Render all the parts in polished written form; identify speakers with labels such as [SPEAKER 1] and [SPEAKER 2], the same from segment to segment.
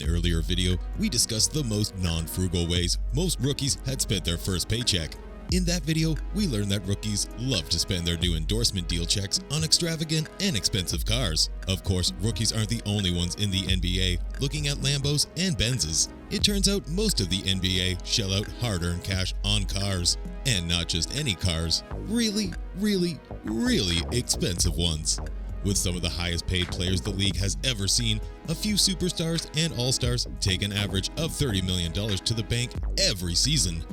[SPEAKER 1] In an earlier video, we discussed the most non-frugal ways most rookies had spent their first paycheck. In that video, we learned that rookies love to spend their new endorsement deal checks on extravagant and expensive cars. Of course, rookies aren't the only ones in the NBA looking at Lambos and Benzes. It turns out most of the NBA shell out hard-earned cash on cars. And not just any cars, really expensive ones. With some of the highest paid players the league has ever seen, a few superstars and all-stars take an average of $30 million to the bank every season.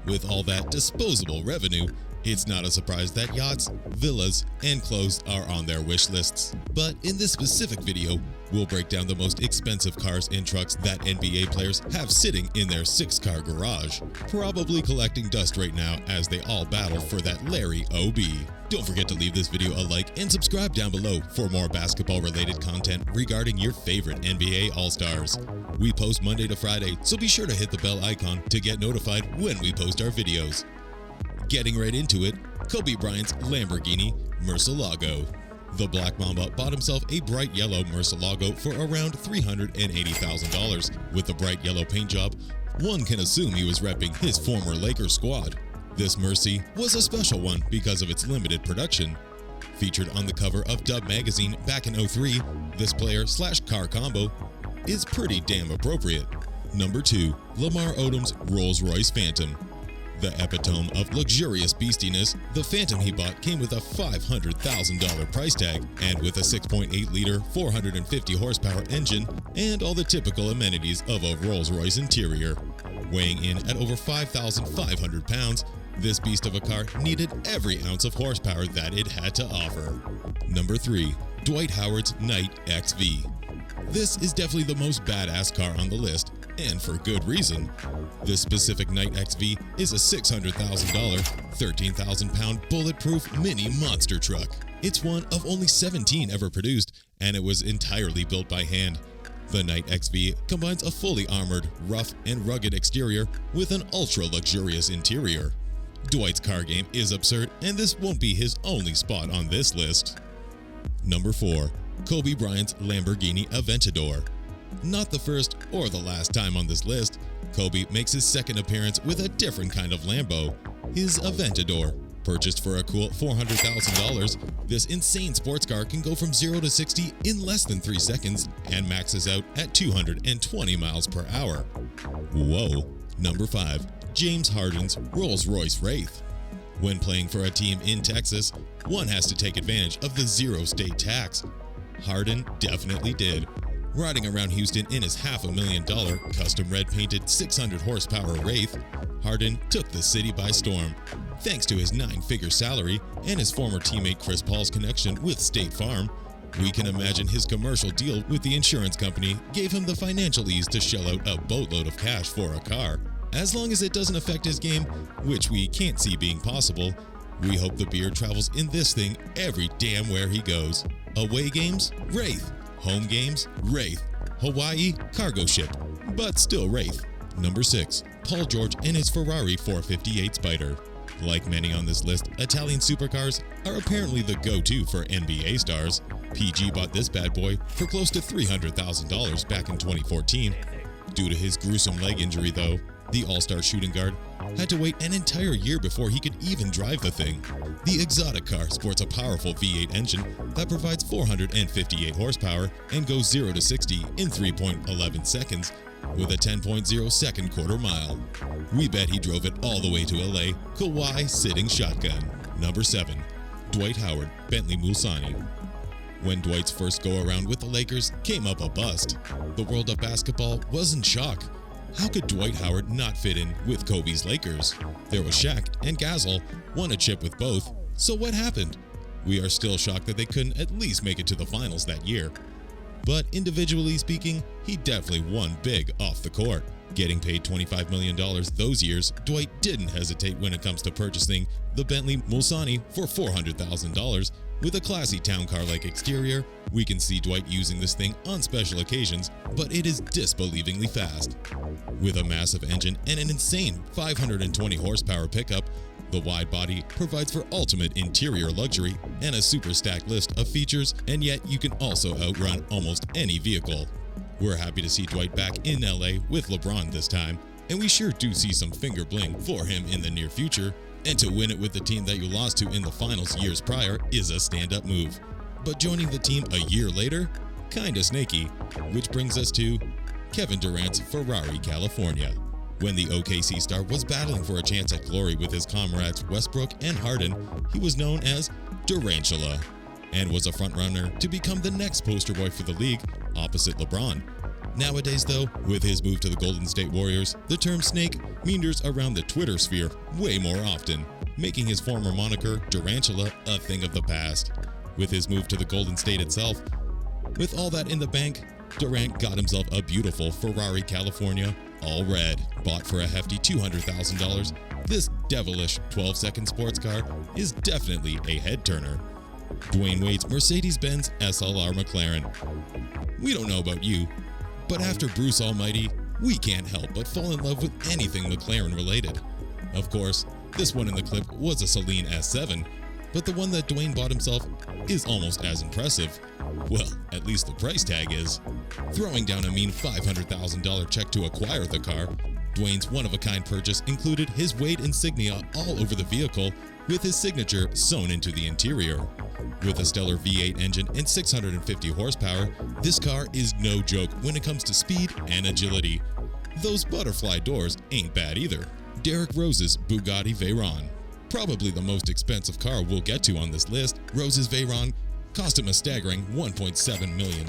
[SPEAKER 1] With all that disposable revenue, it's not a surprise that yachts, villas, and clothes are on their wish lists. But in this specific video, we'll break down the most expensive cars and trucks that NBA players have sitting in their 6-car garage, probably collecting dust right now as they all battle for that Larry OB. Don't forget to leave this video a like and subscribe down below for more basketball-related content regarding your favorite NBA All-Stars. We post Monday to Friday, so be sure to hit the bell icon to get notified when we post our videos. Getting right into it, Kobe Bryant's Lamborghini Murcielago. The Black Mamba bought himself a bright yellow Murcielago for around $380,000. With the bright yellow paint job, one can assume he was repping his former Lakers squad. This Mercy was a special one because of its limited production. Featured on the cover of Dub magazine back in '03, this player/car combo is pretty damn appropriate. Number 2. Lamar Odom's Rolls-Royce Phantom. The epitome of luxurious beastiness, the Phantom he bought came with a $500,000 price tag, and with a 6.8-liter, 450-horsepower engine, and all the typical amenities of a Rolls-Royce interior. Weighing in at over 5,500 pounds, this beast of a car needed every ounce of horsepower that it had to offer. Number 3. Dwight Howard's Knight XV. This is definitely the most badass car on the list, and for good reason. This specific Knight XV is a $600,000, 13,000-pound bulletproof mini monster truck. It's one of only 17 ever produced, and it was entirely built by hand. The Knight XV combines a fully armored, rough and rugged exterior with an ultra-luxurious interior. Dwight's car game is absurd, and this won't be his only spot on this list. Number 4. Kobe Bryant's Lamborghini Aventador. Not the first or the last time on this list, Kobe makes his second appearance with a different kind of Lambo, his Aventador. Purchased for a cool $400,000, this insane sports car can go from 0 to 60 in less than 3 seconds and maxes out at 220 miles per hour. Whoa. Number 5. James Harden's Rolls-Royce Wraith. When playing for a team in Texas, one has to take advantage of the zero state tax. Harden definitely did. Riding around Houston in his $500,000 custom red-painted 600 horsepower Wraith, Harden took the city by storm. Thanks to his 9-figure salary and his former teammate Chris Paul's connection with State Farm, we can imagine his commercial deal with the insurance company gave him the financial ease to shell out a boatload of cash for a car. As long as it doesn't affect his game, which we can't see being possible, we hope the beard travels in this thing every damn where he goes. Away games? Wraith. Home games? Wraith. Hawaii? Cargo ship. But still Wraith. Number 6. Paul George and his Ferrari 458 Spider. Like many on this list, Italian supercars are apparently the go-to for NBA stars. PG bought this bad boy for close to $300,000 back in 2014. Due to his gruesome leg injury though, the all-star shooting guard had to wait an entire year before he could even drive the thing. The exotic car sports a powerful V8 engine that provides 458 horsepower and goes 0 to 60 in 3.11 seconds with a 10.0 second quarter mile. We bet he drove it all the way to LA, Kauai sitting shotgun. Number 7. Dwight Howard Bentley Mulsanne. When Dwight's first go-around with the Lakers came up a bust, the world of basketball was in shock. How could Dwight Howard not fit in with Kobe's Lakers? There was Shaq and Gasol, won a chip with both, so what happened? We are still shocked that they couldn't at least make it to the finals that year. But individually speaking, he definitely won big off the court. Getting paid $25 million those years, Dwight didn't hesitate when it comes to purchasing the Bentley Mulsanne for $400,000. With a classy town car-like exterior, we can see Dwight using this thing on special occasions, but it is disbelievingly fast. With a massive engine and an insane 520 horsepower pickup, the wide body provides for ultimate interior luxury and a super stacked list of features, and yet you can also outrun almost any vehicle. We're happy to see Dwight back in LA with LeBron this time, and we sure do see some finger bling for him in the near future. And to win it with the team that you lost to in the finals years prior is a stand-up move. But joining the team a year later? Kinda snaky. Which brings us to Kevin Durant's Ferrari, California. When the OKC star was battling for a chance at glory with his comrades Westbrook and Harden, he was known as Durantula, and was a frontrunner to become the next poster boy for the league, opposite LeBron. Nowadays though, with his move to the Golden State Warriors, the term snake meanders around the Twitter sphere way more often, making his former moniker Durantula a thing of the past. With his move to the Golden State itself, with all that in the bank, Durant got himself a beautiful Ferrari, California, all red, bought for a hefty $200,000. This devilish 12-second sports car is definitely a head-turner. Dwyane Wade's Mercedes-Benz SLR McLaren. We don't know about you, but after Bruce Almighty, we can't help but fall in love with anything McLaren related. Of course, this one in the clip was a Celine S7, but the one that Dwyane bought himself is almost as impressive. Well, at least the price tag is. Throwing down a mean $500,000 check to acquire the car, Dwyane's one-of-a-kind purchase included his Wade insignia all over the vehicle, with his signature sewn into the interior. With a stellar V8 engine and 650 horsepower, this car is no joke when it comes to speed and agility. Those butterfly doors ain't bad either. Derrick Rose's Bugatti Veyron. Probably the most expensive car we'll get to on this list, Rose's Veyron cost him a staggering $1.7 million.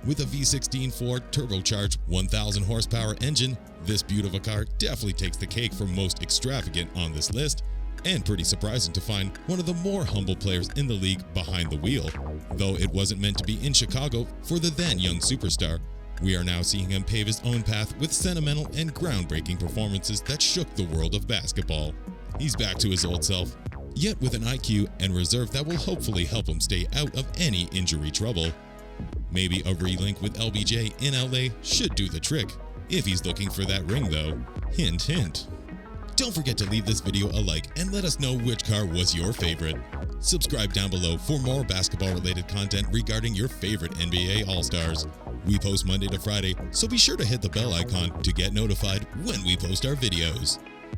[SPEAKER 1] With a V16 Ford turbocharged 1,000 horsepower engine, this beaut of a car definitely takes the cake for most extravagant on this list, and pretty surprising to find one of the more humble players in the league behind the wheel. Though it wasn't meant to be in Chicago for the then young superstar, we are now seeing him pave his own path with sentimental and groundbreaking performances that shook the world of basketball. He's back to his old self, yet with an IQ and reserve that will hopefully help him stay out of any injury trouble. Maybe a relink with LBJ in LA should do the trick, if he's looking for that ring though. Hint, hint. Don't forget to leave this video a like and let us know which car was your favorite. Subscribe down below for more basketball-related content regarding your favorite NBA All-Stars. We post Monday to Friday, so be sure to hit the bell icon to get notified when we post our videos.